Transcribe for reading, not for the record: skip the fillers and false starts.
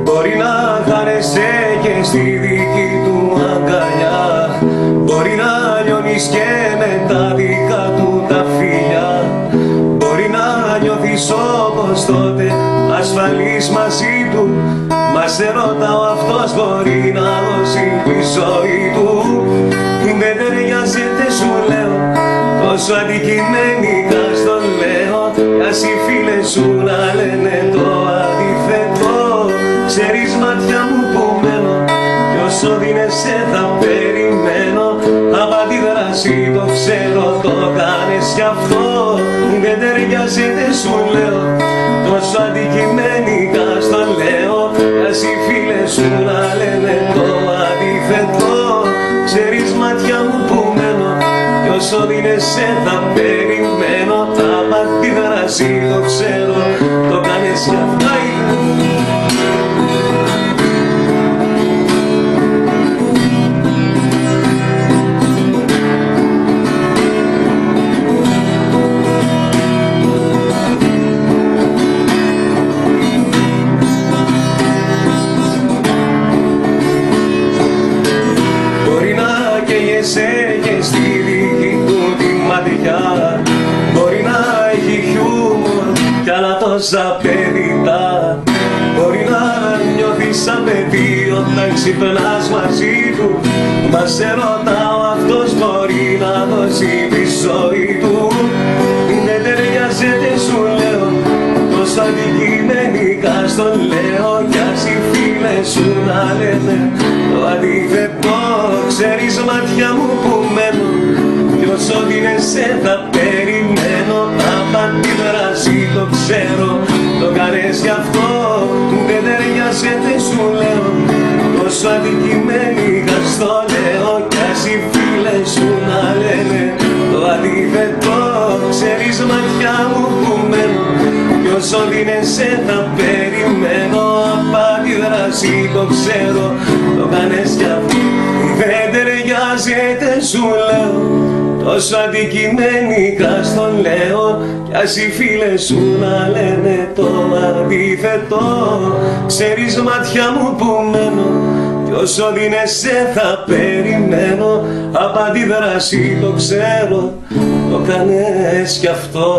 Μπορεί να χάνεσαι και στη δική του αγκαλιά, μπορεί να λιώνεις και με τα δικά του τα φιλιά, μπορεί να νιώθεις όπως τότε ασφαλής μαζί του, μα σε ρωτάω, αυτός μπορεί να δώσει τη ζωή του? Δεν ταιριάζεται, σου λέω, τόσο αντικειμενικά στο λέω, κι ας οι φίλες σου να λένε το αντίθετο. Ξέρεις, μάτια μου, που μένω, κι όσο δίνεσαι θα περιμένω. Από αντίδραση το ξέρω, το κάνεις κι αυτό. Δεν ταιριάζεται, σου λέω, τόσο αντικειμενικά στο λέω, κι ας οι φίλες σου να λένε το αντίθετο. Ξέρεις, μάτια μου, που μένω, κι όσο δίνεσαι θα περιμένω. Από αντίδραση το ξέρω, το κάνεις κι αυτό. Και στη δική του τη ματιά μπορεί να έχει χιούμορ κι άλλα τόσα παιδιτά, μπορεί να νιώθει σαν παιδί όταν ξυπνάς μαζί του, μα σε ρωτάω, αυτός μπορεί να δώσει τη ζωή του? Δεν ταιριάζεται, σου λέω, τόσο αντικειμενικά στο λέω, κι ας οι φίλες σου να λένε το αντίθετο. Ξέρεις, μάτια μου, που μένω, κι όσο δίνεσαι θα περιμένω. Από αντίδραση το ξέρω, το κάνεις κι αυτό. Δεν ταιριάζεται, σου λέω, τόσο αντικειμενικά στο λέω, κι ας οι φίλες σου να λένε το αντίθετο. Ξέρεις, μάτια μου, που μένω, κι όσο δίνεσαι θα περιμένω. Από αντίδραση το ξέρω, το κάνεις κι αυτό. Δεν ταιριάζεται, σου λέω, τόσο αντικειμενικά στο λέω, κι ας οι φίλες σου να λένε το αντίθετο. Ξέρεις, μάτια μου, που μένω, κι όσο δίνεσαι θα περιμένω. Από αντίδραση το ξέρω, το κάνεις κι αυτό.